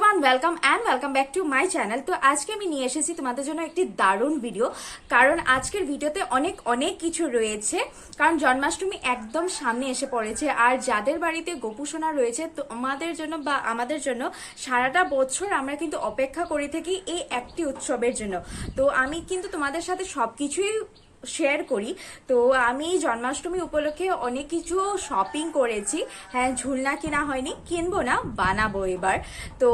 Everyone welcome back to my channel. তো আজকে আমি নিয়ে এসেছি তোমাদের জন্য একটি দারুণ ভিডিও, কারণ আজকের ভিডিওতে অনেক অনেক কিছু রয়েছে। কারণ জন্মাষ্টমী একদম সামনে এসে পড়েছে, আর যাদের বাড়িতে গোপুসোনা রয়েছে তোমাদের জন্য বা আমাদের জন্য সারাটা বছর আমরা কিন্তু অপেক্ষা করে থাকি এই একটি উৎসবের জন্য। তো আমি কিন্তু তোমাদের সাথে সবকিছুই শেয়ার করি। তো আমি জন্মাষ্টমী উপলক্ষে অনেক কিছু শপিং করেছি। হ্যাঁ, ঝুলনা কিনা হয়নি, কিনবো না, বানাবো এবার। তো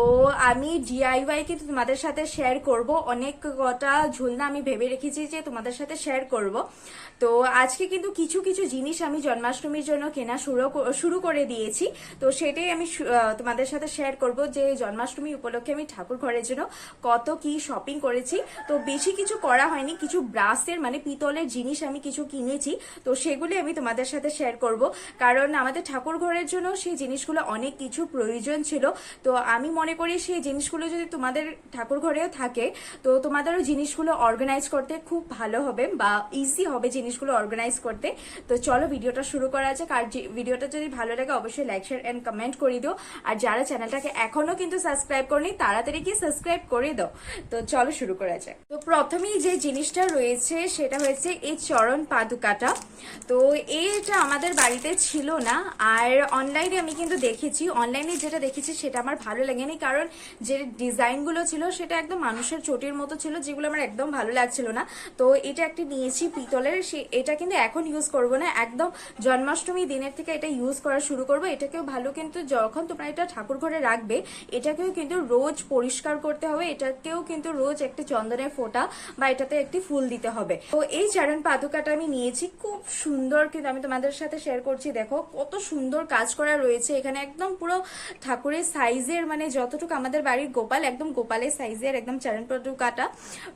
আমি ডিআইওয়াই কিন্তু তোমাদের সাথে শেয়ার করব। অনেক কটা ঝুলনা আমি ভেবে রেখেছি যে তোমাদের সাথে শেয়ার করব। তো আজকে কিন্তু কিছু কিছু জিনিস আমি জন্মাষ্টমীর জন্য কেনা শুরু করে দিয়েছি। তো সেটাই আমি তোমাদের সাথে শেয়ার করব যে জন্মাষ্টমী উপলক্ষে আমি ঠাকুর ঘরের জন্য কত কি শপিং করেছি। তো বেশি কিছু করা হয়নি, কিছু ব্রাসের মানে পিতলের জিনিস আমি কিছু কিনেছি। তো সেগুলি আমি তোমাদের সাথে শেয়ার করব, কারণ আমাদের ঠাকুর ঘরের জন্য সেই জিনিসগুলো অনেক কিছু প্রয়োজন ছিল। তো আমি মনে করি সেই জিনিসগুলো যদি তোমাদের ঠাকুর ঘরেও থাকে তো তোমাদেরও জিনিসগুলো অর্গানাইজ করতে খুব ভালো হবে বা ইজি হবে জিনিসগুলো অর্গানাইজ করতে। তো চলো ভিডিওটা শুরু করা যাক। আর ভিডিওটা যদি ভালো লাগে অবশ্যই লাইক শেয়ার এন্ড কমেন্ট করে দিও। আর যারা চ্যানেলটাকে এখনো কিন্তু সাবস্ক্রাইব করনি তাড়াতাড়ি কি সাবস্ক্রাইব করে দাও। তো চলো শুরু করা যাক। তো প্রথমেই যে জিনিসটা রয়েছে সেটা হয়েছে এই চরণ পাদুকাটা। তো এটা আমাদের বাড়িতে ছিল না, আর অনলাইনে আমি কিন্তু দেখেছি। অনলাইনে যেটা দেখেছি সেটা আমার ভালো লাগেনি, কারণ যে ডিজাইনগুলো ছিল সেটা একদম মানুষের চটির মতো ছিল, যেগুলো আমার একদম ভালো লাগছিল না। তো এটা একটি নিয়েছি পিতলের, এটা কিন্তু এখন ইউজ করব না, একদম জন্মাষ্টমী দিনের থেকে এটা ইউজ করা শুরু করব। এটাকেও ভালো, কিন্তু যখন তোমরা এটা ঠাকুর ঘরে রাখবে এটাকেও কিন্তু রোজ পরিষ্কার করতে হবে, এটাকেও কিন্তু রোজ একটা চন্দনের ফোঁটা বা এটাতে একটি ফুল দিতে হবে। তো এই চরণ পাদুকাটা আমি নিয়েছি, খুব সুন্দর, কিন্তু আমি তোমাদের সাথে শেয়ার করছি। দেখো কত সুন্দর কাজ করা রয়েছে এখানে, একদম পুরো ঠাকুরের সাইজের, মানে যতটুকু আমাদের বাড়ির গোপাল একদম গোপালের সাইজের একদম চরণ পাদুকাটা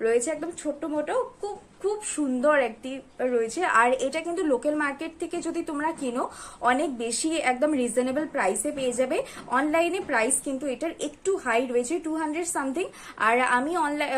রয়েছে, একদম ছোট্ট মোটো, খুব খুব সুন্দর একটি রয়েছে। আর এটা কিন্তু লোকাল মার্কেট থেকে যদি তোমরা কিনো অনেক বেশি একদম রিজনেবল প্রাইসে পেয়ে যাবে। অনলাইনে প্রাইস কিন্তু এটার একটু হাই রয়েছে, 200 সামথিং। আর আমি অনলাইন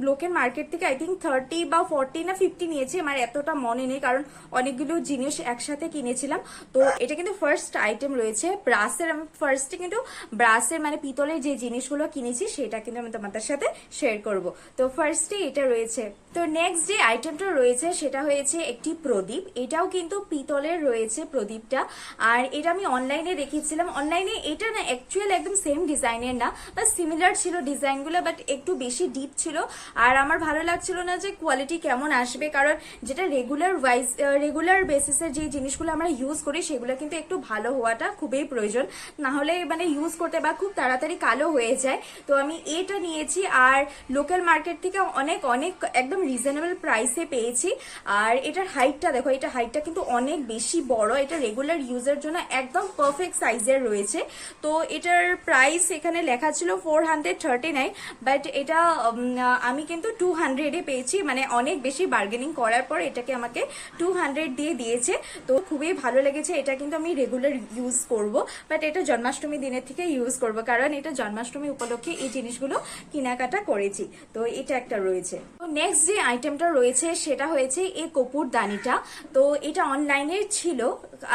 লোকাল মার্কেট থেকে আই থিঙ্ক 30 বা 40 না 50 নিয়েছি, আমার এতটা মনে নেই কারণ অনেকগুলো জিনিস একসাথে কিনেছিলাম। তো এটা কিন্তু ফার্স্ট আইটেম রয়েছে ব্রাসের। আমি ফার্স্টে কিন্তু ব্রাসের মানে পিতলের যে জিনিসগুলো কিনেছি সেটা কিন্তু আমি তোমাদের সাথে শেয়ার করব। তো ফার্স্টে এটা রয়েছে। তো নেক্সট যে আইটেমটা রয়েছে সেটা হয়েছে একটি প্রদীপ। এটাও কিন্তু পিতলের রয়েছে প্রদীপটা, আর এটা আমি অনলাইনে দেখেছিলাম। অনলাইনে এটা না অ্যাকচুয়াল একদম সেম ডিজাইনের না, বা সিমিলার ছিল ডিজাইনগুলো, বাট একটু বেশি ডিপ ছিল। আর আমার ভালো লাগছিল না যে কোয়ালিটি কেমন আসবে, কারণ যেটা রেগুলার বেসিসের যে জিনিসগুলো আমরা ইউজ করি সেগুলো কিন্তু একটু ভালো হওয়াটা খুবই প্রয়োজন, না হলে মানে ইউজ করতে বা খুব তাড়াতাড়ি কালো হয়ে যায়। তো আমি এটা নিয়েছি, আর লোকাল মার্কেট থেকে অনেক অনেক একদম রিজনেবল প্রাইসে পেয়েছি। আর এটার হাইটটা দেখো, এটা হাইটটা কিন্তু অনেক বেশি বড়, এটা রেগুলার ইউজের জন্য একদম পারফেক্ট সাইজের রয়েছে। তো এটার প্রাইস এখানে লেখা ছিল 439, বাট এটা আমি কিন্তু 200-এ পেয়েছি, মানে অনেক বেশি বার্গেনিং করার পর এটাকে আমাকে 200 দিয়ে দিয়েছে। তো খুবই ভালো লেগেছে। এটা কিন্তু আমি রেগুলার ইউজ করব, বাট এটা জন্মাষ্টমী দিনের থেকে ইউজ করব, কারণ এটা জন্মাষ্টমী উপলক্ষে এই জিনিসগুলো কেনাকাটা করেছি। তো এটা একটা রয়েছে। তো নেক্সট যে আইটেমটা রয়েছে সেটা হয়েছে এই কপুরদানিটা। তো এটা অনলাইনে ছিল,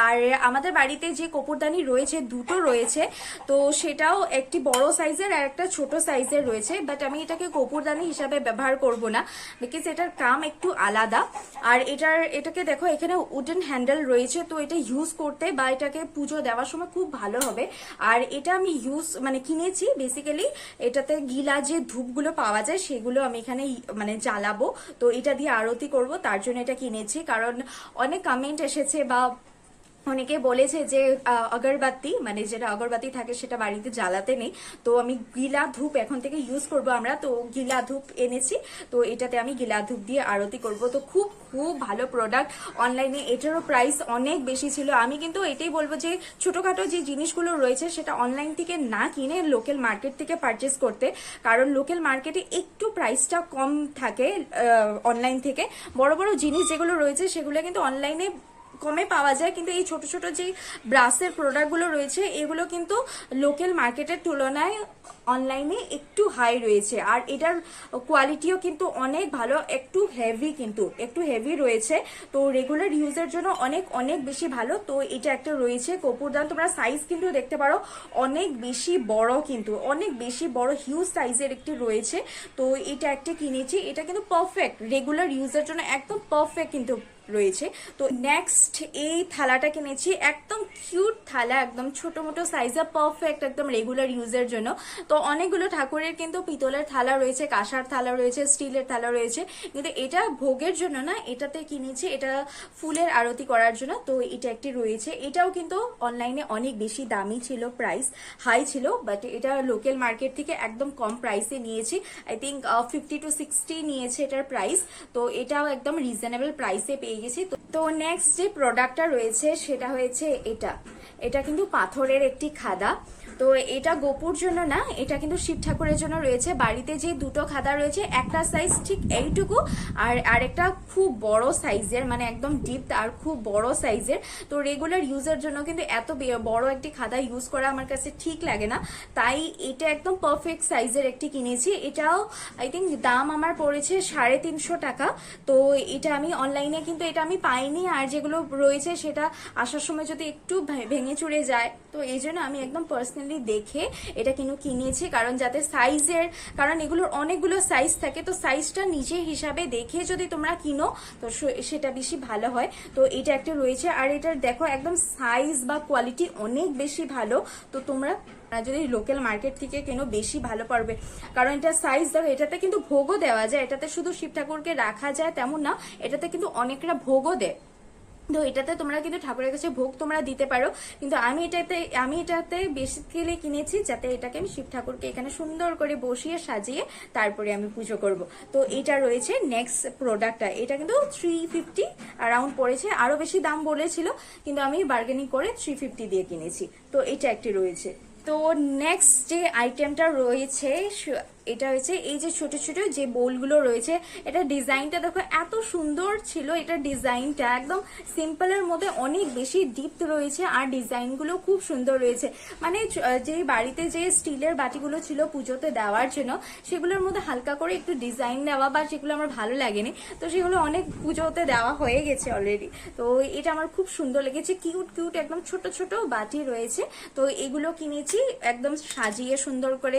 আর আমাদের বাড়িতে যে কপুরদানি রয়েছে দুটো রয়েছে। তো সেটাও একটি বড় সাইজের আর একটা ছোট সাইজের রয়েছে, বাট আমি এটাকে কপুরদানি হিসাবে ব্যবহার করব না, বিকজ এটার কাম একটু আলাদা। আর এটাকে দেখো এখানে উডেন হ্যান্ডেল রয়েছে, তো এটা ইউজ করতে বা এটাকে পুজো দেওয়ার সময় খুব ভালো হবে। আর এটা আমি মানে কিনেছি বেসিক্যালি, এটাতে গিলা যে ধূপগুলো পাওয়া যায় সেগুলো আমি এখানে মানে জ্বালাবো। তো এটা দিয়ে আরতি করব, তার জন্য এটা কিনেছি। কারণ অনেক কমেন্ট এসেছে বা অনেকে বলেছে যে আগরবাতি, মানে যেটা আগরবাতি থাকে সেটা বাড়িতে জ্বালাতে নেই। তো আমি গিলা ধূপ এখন থেকে ইউজ করব আমরা, তো গিলা ধূপ এনেছি। তো এটাতে আমি গিলা ধূপ দিয়ে আরতি করব। তো খুব খুব ভালো প্রোডাক্ট। অনলাইনে এটারও প্রাইস অনেক বেশি ছিল। আমি কিন্তু এটাই বলবো যে ছোটখাটো যে জিনিসগুলো রয়েছে সেটা অনলাইন থেকে না কিনে লোকাল মার্কেট থেকে পারচেস করতে, কারণ লোকাল মার্কেটে একটু প্রাইসটা কম থাকে অনলাইন থেকে। বড় বড় জিনিস যেগুলো রয়েছে সেগুলো কিন্তু অনলাইনে কমে পাওয়া যায়, কিন্তু এই ছোট ছোট যে ব্রাশের প্রোডাক্টগুলো রয়েছে এগুলো কিন্তু লোকাল মার্কেটের তুলনায় অনলাইনে একটু হাই রয়েছে। আর এটার কোয়ালিটিও কিন্তু অনেক ভালো, একটু হেভি রয়েছে, তো রেগুলার ইউজের জন্য অনেক অনেক বেশি ভালো। তো এটা একটা রয়েছে কপুরদান, তোমরা সাইজ কিন্তু দেখতে পারো অনেক বেশি বড়, কিন্তু অনেক বেশি বড় হিউজ সাইজের একটি রয়েছে। তো এটা একটা কিনেছি, এটা কিন্তু পারফেক্ট রেগুলার ইউজের জন্য, একদম পারফেক্ট কিন্তু রয়েছে। তো নেক্সট এই থালাটা কিনেছি, একদম কিউট থালা, একদম ছোট মোটো সাইজের, পারফেক্ট একদম রেগুলার ইউজের জন্য। তো অনেকগুলো ঠাকুরের কিন্তু পিতলের থালা রয়েছে, কাঁসার থালা রয়েছে, স্টিলের থালা রয়েছে, কিন্তু এটা ভোগের জন্য না, এটাতে কিনেছি এটা ফুলের আরতি করার জন্য। তো এটা একটি রয়েছে, এটাও কিন্তু অনলাইনে অনেক বেশি দামি ছিল, প্রাইস হাই ছিল, বাট এটা লোকাল মার্কেট থেকে একদম কম প্রাইসে নিয়েছি। আই থিঙ্ক 50 to 60 নিয়েছে এটার প্রাইস। তো এটাও একদম রিজনেবল প্রাইসে পেয়ে গেছি। তো নেক্সট যে প্রোডাক্টটা রয়েছে সেটা হয়েছে এটা কিন্তু পাথরের একটি খাদা। তো এটা গোপুর জন্য না, এটা কিন্তু শিব ঠাকুরের জন্য রয়েছে। বাড়িতে যে দুটো খাদা রয়েছে, একটা সাইজ ঠিক এইটুকু আর আরেকটা খুব বড় সাইজের, মানে একদম ডিপ আর খুব বড় সাইজের। তো রেগুলার ইউজের জন্য কিন্তু এত বড় একটি খাদা ইউজ করা আমার কাছে ঠিক লাগে না, তাই এটা একদম পারফেক্ট সাইজের একটি কিনেছি। এটাও আই থিঙ্ক দাম আমার পড়েছে 350 টাকা। তো এটা আমি অনলাইনে কিন্তু এটা আমি পাইনি, আর যেগুলো রয়েছে সেটা আসার সময় যদি একটু ভেঙে চুরে যায়, তো এই জন্য আমি একদম পার্সোনালি দেখে এটা কিন্তু কিনেছি, কারণ যাতে সাইজের, কারণ এগুলোর অনেকগুলো সাইজ থাকে, তো সাইজটা নিজে হিসাবে দেখে যদি তোমরা কিনো তো সেটা বেশি ভালো হয়। তো এটা একটা রয়েছে, আর এটার দেখো একদম সাইজ বা কোয়ালিটি অনেক বেশি ভালো। তো তোমরা যদি লোকাল মার্কেট থেকে কেনো বেশি ভালো পারবে, কারণ এটা সাইজ দেখো, এটাতে কিন্তু ভোগও দেওয়া যায়, এটাতে শুধু শিব ঠাকুরকে রাখা যায় তেমন না, এটাতে কিন্তু অনেকটা ভোগও দেয়। তো এটাতে তোমরা কিন্তু ঠাকুরের কাছে ভোগ তোমরা দিতে পারো, কিন্তু আমি এটাতে বেসিক্যালি কিনেছি যাতে এটাকে আমি শিব ঠাকুরকে এখানে সুন্দর করে বসিয়ে সাজিয়ে তারপরে আমি পুজো করব। তো এটা রয়েছে নেক্সট প্রোডাক্টটা, এটা কিন্তু 350 অ্যারাউন্ড পড়েছে, আরো বেশি দাম বলেছিল কিন্তু আমি বার্গেনিং করে 350 দিয়ে কিনেছি। তো এটা একটি রয়েছে। তো নেক্সট যে আইটেমটা রয়েছে এটা হচ্ছে এই যে ছোট ছোট যে বোলগুলো রয়েছে, এটা ডিজাইনটা দেখো এত সুন্দর ছিল, এটা ডিজাইনটা একদম সিম্পলের মধ্যে অনেক বেশি ডিপ রয়েছে, আর ডিজাইনগুলো খুব সুন্দর রয়েছে। মানে যে বাড়িতে যে স্টিলের বাটিগুলো ছিল পুজোতে দেওয়ার জন্য, সেগুলোর মধ্যে হালকা করে একটু ডিজাইন দেওয়া, বা যেগুলো আমার ভালো লাগেনি, তো সেগুলো অনেক পুজোতে দেওয়া হয়ে গেছে অলরেডি। তো এটা আমার খুব সুন্দর লেগেছে, কিউট কিউট একদম ছোট ছোট বাটি রয়েছে। তো এগুলো কিনেছি একদম সাজিয়ে সুন্দর করে,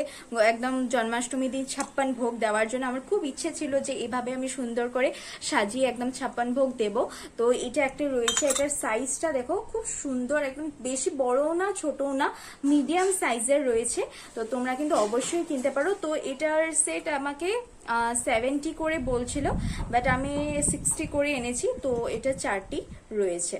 একদম জন্মাষ্টমী দিন 56 ভোগ দেওয়ার জন্য আমার খুব ইচ্ছে ছিল যে এভাবে আমি সুন্দর করে সাজিয়ে একদম 56 ভোগ দেব। তো এটা একটা রয়েছে, এটার সাইজটা দেখো খুব সুন্দর, একদম বেশি বড়ও না ছোটও না, মিডিয়াম সাইজের রয়েছে। তো তোমরা কিন্তু অবশ্যই কিনতে পারো। তো এটার সেট আমাকে 70 করে বলছিল, বাট আমি 60 করে এনেছি। তো এটা 4টি রয়েছে।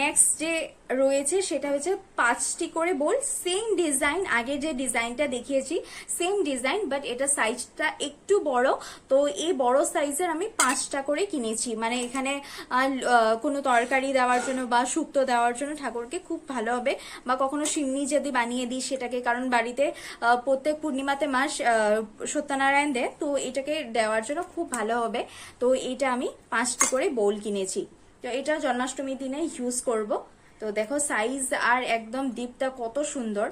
নেক্সট যে রয়েছে সেটা হচ্ছে 5টি করে বোল, সেম ডিজাইন, আগে যে ডিজাইনটা দেখিয়েছি সেম ডিজাইন, বাট এটা সাইজটা একটু বড়। তো এই বড় সাইজের আমি 5টা করে কিনেছি, মানে এখানে কোনো তরকারি দেওয়ার জন্য বা শুক্তো দেওয়ার জন্য ঠাকুরকে খুব ভালো হবে, বা কখনো সিন্নি যদি বানিয়ে দিই সেটাকে, কারণ বাড়িতে প্রত্যেক পূর্ণিমাতে মাস সত্যনারায়ণ দেয়, তো এটাকে দেওয়ার জন্য খুব ভালো হবে। তো এটা আমি 5টি করে বোল কিনেছি। তো এটা জন্মাষ্টমীর দিনে ইউজ করব। তো দেখো সাইজ আর একদম ডিপটা কত সুন্দর।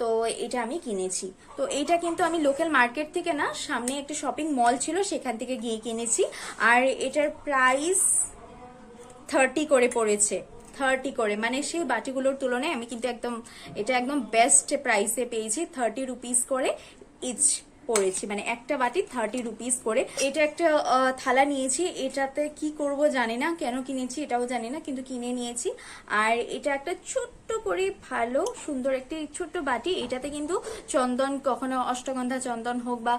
তো এটা আমি কিনেছি। তো এইটা কিন্তু আমি লোকাল মার্কেট থেকে না, সামনে একটা শপিং মল ছিল সেখান থেকে গিয়ে কিনেছি, আর এটার প্রাইস 30 করে পড়েছে, 30 করে, মানে সেই বাটিগুলোর তুলনায় আমি কিন্তু এটা একদম বেস্ট প্রাইসে পেয়েছি। 30 রুপিস করে ইচ পড়েছি, মানে একটা বাটি 30 রুপিস করে। এটা একটা থালা নিয়েছি, এটাতে কি করব জানি না, কেন কিনেছি এটাও জানি না, কিন্তু কিনে নিয়েছি। আর এটা একটা ছোট্ট করে ভালো সুন্দর একটি ছোট্ট বাটি, এটাতে কিন্তু চন্দন, কখনো অষ্টগন্ধা চন্দন হোক বা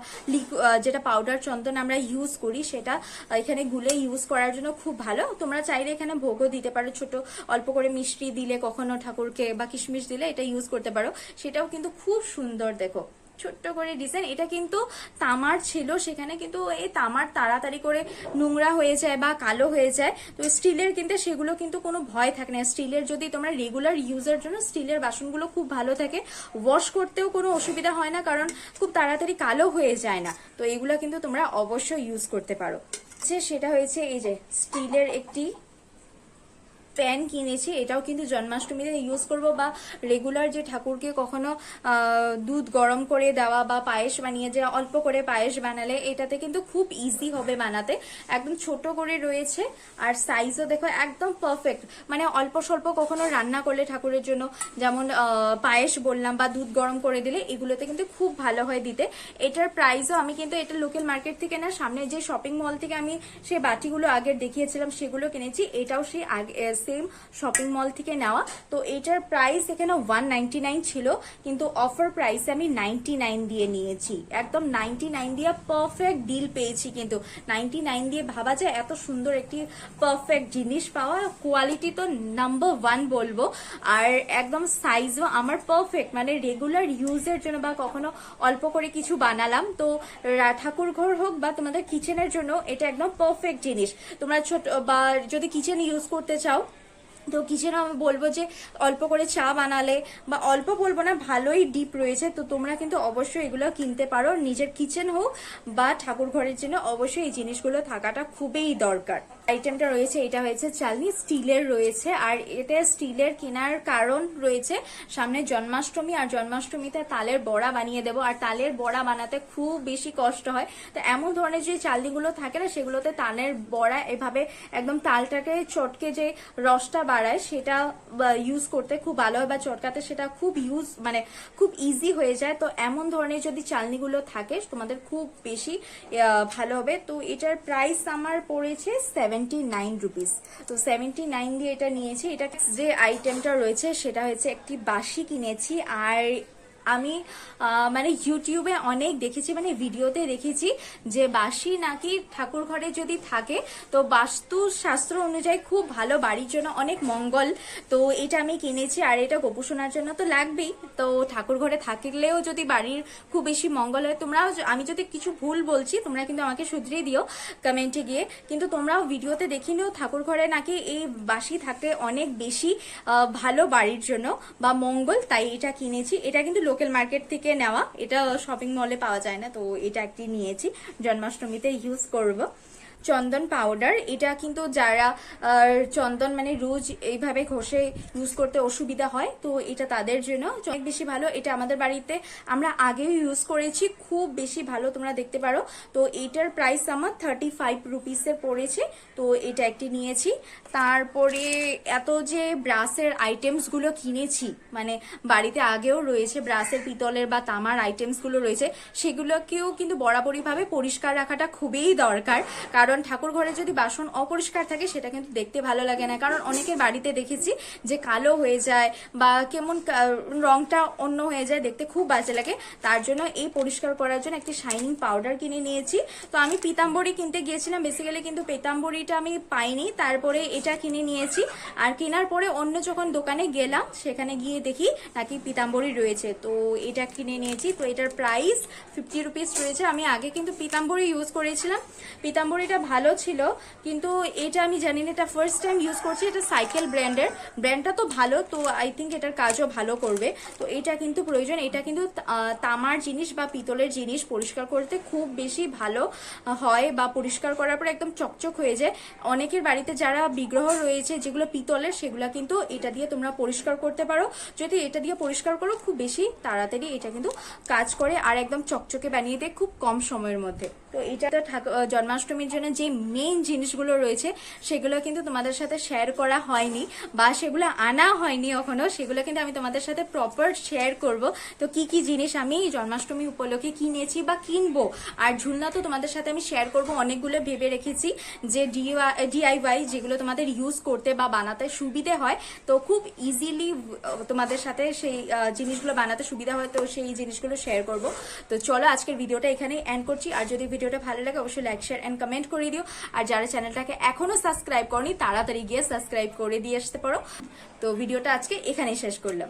যেটা পাউডার চন্দন আমরা ইউজ করি সেটা এখানে গুলে ইউজ করার জন্য খুব ভালো। তোমরা চাইলে এখানে ভোগও দিতে পারো, ছোট অল্প করে মিষ্টি দিলে কখনো ঠাকুরকে, বা কিশমিশ দিলে এটা ইউজ করতে পারো, সেটাও কিন্তু খুব সুন্দর। দেখো ছোট্ট করে ডিজাইন, এটা কিন্তু তামার ছিল, সেখানে কিন্তু এই তামার তাড়াতাড়ি করে নোংরা হয়ে যায় বা কালো হয়ে যায়। তো স্টিলের কিন্তু সেগুলো কিন্তু কোনো ভয় থাকে না, স্টিলের যদি তোমরা রেগুলার ইউজের জন্য স্টিলের বাসনগুলো খুব ভালো থাকে, ওয়াশ করতেও কোনো অসুবিধা হয় না, কারণ খুব তাড়াতাড়ি কালো হয়ে যায় না। তো এগুলো কিন্তু তোমরা অবশ্যই ইউজ করতে পারো। সেটা হয়েছে এই যে স্টিলের একটি প্যান কিনেছি, এটাও কিন্তু জন্মাষ্টমীতে ইউজ করব, বা রেগুলার যে ঠাকুরকে কখনো দুধ গরম করে দেওয়া বা পায়েস বানিয়ে, যে অল্প করে পায়েস বানালে এটাতে কিন্তু খুব ইজি হবে বানাতে। একদম ছোট করে রয়েছে, আর সাইজও দেখো একদম পারফেক্ট, মানে অল্প স্বল্প কখনো রান্না করলে ঠাকুরের জন্য, যেমন পায়েস বললাম বা দুধ গরম করে দিলে, এগুলোতে কিন্তু খুব ভালো হয় দিতে। এটার প্রাইসও আমি কিন্তু এটা লোকাল মার্কেট থেকে না, সামনে যে শপিং মল থেকে আমি সেই বাটিগুলো আগের দেখিয়েছিলাম সেগুলো কিনেছি, এটাও সেই সেম শপিং মল থেকে নেওয়া। তো এটার প্রাইস এখানে 199 ছিল, কিন্তু অফার প্রাইসে আমি 99 দিয়ে নিয়েছি। একদম 99 দিয়ে পারফেক্ট ডিল পেয়েছি, কিন্তু 99 দিয়ে ভাবা যায় এত সুন্দর একটি পারফেক্ট জিনিস পাওয়া। কোয়ালিটি তো নাম্বার 1 বলবো, আর একদম সাইজও আমার পারফেক্ট, মানে রেগুলার ইউজের জন্য বা কখনো অল্প করে কিছু বানালাম, তো ঠাকুর ঘর হোক বা তোমাদের কিচেনের জন্য এটা একদম পারফেক্ট জিনিস। তোমরা ছোট বা যদি কিচেন ইউজ করতে চাও, তো কিচেনে আমি বলবো যে অল্প করে চা বানালে, বা অল্প বলবো না, ভালোই ডিপ রয়েছে, তো তোমরা কিন্তু অবশ্যই এগুলো কিনতে পারো। নিজের কিচেন হোক বা ঠাকুর ঘরের জন্য অবশ্যই এই জিনিসগুলো থাকাটা খুবই দরকার। আইটেমটা রয়েছে, এটা হয়েছে চালনি, স্টিলের রয়েছে, আর এটা স্টিলের কেনার কারণ রয়েছে সামনে জন্মাষ্টমী, আর জন্মাষ্টমীতে তালের বড়া বানিয়ে দেবো, আর তালের বড়া বানাতে খুব বেশি কষ্ট হয়। তো এমন ধরনের যে চালনিগুলো থাকে না, সেগুলোতে তালের বড়া এভাবে একদম তালটাকে চটকে যে রসটা বাড়ায় সেটা ইউজ করতে খুব ভালো হয়, বা চটকাতে সেটা খুব মানে খুব ইজি হয়ে যায়। তো এমন ধরনের যদি চালনিগুলো থাকে তোমাদের খুব বেশি ভালো হবে। তো এটার প্রাইস আমার পড়েছে 79 রুপিস। তো 79 দিয়ে এটা নিয়েছি। এটা যে আইটেমটা রয়েছে সেটা হচ্ছে একটি বাঁশি কিনেছি, আর আমি মানে ইউটিউবে অনেক দেখেছি, মানে ভিডিওতে দেখেছি যে বাঁশি নাকি ঠাকুর ঘরে যদি থাকে তো বাস্তু শাস্ত্র অনুযায়ী খুব ভালো, বাড়ির জন্য অনেক মঙ্গল। তো এটা আমি কিনেছি, আর এটা গোপুসোনার জন্য তো লাগবেই। তো ঠাকুর ঘরে থাকলেও যদি বাড়ির খুব বেশি মঙ্গল হয়, তোমরাও, আমি যদি কিছু ভুল বলছি তোমরা কিন্তু আমাকে শুধরিয়ে দিও কমেন্টে গিয়ে, কিন্তু তোমরাও ভিডিওতে দেখে নিও ঠাকুর ঘরে নাকি এই বাঁশি থাকলে অনেক বেশি ভালো বাড়ির জন্য বা মঙ্গল। তাই এটা কিনেছি। এটা কিন্তু লোকাল মার্কেট থেকে নেওয়া, এটা শপিং মলে পাওয়া যায় না। তো এটা একটি নিয়েছি, জন্মাষ্টমীতে ইউজ করব। চন্দন পাউডার, এটা কিন্তু যারা চন্দন মানে রোজ এইভাবে ঘষে ইউজ করতে অসুবিধা হয়, তো এটা তাদের জন্য অনেক বেশি ভালো। এটা আমাদের বাড়িতে আমরা আগেও ইউজ করেছি, খুব বেশি ভালো, তোমরা দেখতে পারো। তো এটার প্রাইস আমার 35 রুপিসের পড়েছে। তো এটা একটি নিয়েছি। তারপরে এত যে ব্রাসের আইটেমসগুলো কিনেছি, মানে বাড়িতে আগেও রয়েছে ব্রাসের, পিতলের বা তামার আইটেমসগুলো রয়েছে, সেগুলোকেও কিন্তু বরাবরইভাবে পরিষ্কার রাখাটা খুবই দরকার। কারণ ঠাকুর ঘরে যদি বাসন অপরিষ্কার থাকে সেটা কিন্তু দেখতে ভালো লাগে না। কারণ অনেকের বাড়িতে দেখেছি যে কালো হয়ে যায় বা কেমন রংটা অন্য হয়ে যায়, দেখতে খুব বাজে লাগে। তার জন্য এই পরিষ্কার করার জন্য একটি শাইনিং পাউডার কিনে নিয়েছি। তো আমি পিতাম্বরী কিনতে গিয়েছিলাম বেসিক্যালি, কিন্তু পিতাম্বরীটা আমি পাইনি, তারপরে এটা কিনে নিয়েছি। আর কেনার পরে অন্য যখন দোকানে গেলাম সেখানে গিয়ে দেখি নাকি পিতাম্বরী রয়েছে, তো এটা কিনে নিয়েছি। তো এটার প্রাইস 50 রুপিস রয়েছে। আমি আগে কিন্তু পিতাম্বরী ইউজ করেছিলাম, পিতাম্বরীটা ভালো ছিল, কিন্তু এটা আমি জানি না, এটা ফার্স্ট টাইম ইউজ করছি। এটা সাইকেল ব্র্যান্ডের, ব্র্যান্ডটা তো ভালো, তো আই থিঙ্ক এটার কাজও ভালো করবে। তো এটা কিন্তু প্রয়োজন। এটা কিন্তু তামার জিনিস বা পিতলের জিনিস পরিষ্কার করতে খুব বেশি ভালো হয়, বা পরিষ্কার করার পর একদম চকচক হয়ে যায়। অনেকের বাড়িতে যারা বিগ্রহ রয়েছে যেগুলো পিতলের, সেগুলো কিন্তু এটা দিয়ে তোমরা পরিষ্কার করতে পারো। যদি এটা দিয়ে পরিষ্কার করো খুব বেশি তাড়াতাড়ি এটা কিন্তু কাজ করে, আর একদম চকচকে বানিয়ে দেয় খুব কম সময়ের মধ্যে। তো এটা জন্মাষ্টমীর জন্য যে মেইন জিনিসগুলো রয়েছে সেগুলো কিন্তু তোমাদের সাথে শেয়ার করা হয়নি, বা সেগুলো আনা হয়নি এখনো, সেগুলো কিন্তু আমি তোমাদের সাথে প্রপার শেয়ার করব। তো কি কি জিনিস আমি জন্মাষ্টমী উপলক্ষে কিনেছি বা কিনবো, আর ঝুলনা তো তোমাদের সাথে আমি শেয়ার করব। অনেকগুলো ভেবে রেখেছি যে DIY যেগুলো তোমাদের ইউজ করতে বা বানাতে সুবিধে হয়, তো খুব ইজিলি তোমাদের সাথে সেই জিনিসগুলো বানাতে সুবিধা হয়, তো সেই জিনিসগুলো শেয়ার করব। তো চলো আজকের ভিডিওটা এখানেই এন্ড করছি। আর যদি ভিডিওটা ভালো লাগে অবশ্যই লাইক, শেয়ার এন্ড কমেন্ট করে দিও। আর যারা চ্যানেলটাকে এখনো সাবস্ক্রাইব করনি তাড়াতাড়ি গিয়ে সাবস্ক্রাইব করে দিয়ে আসতে পারো। তো ভিডিওটা আজকে এখানেই শেষ করলাম।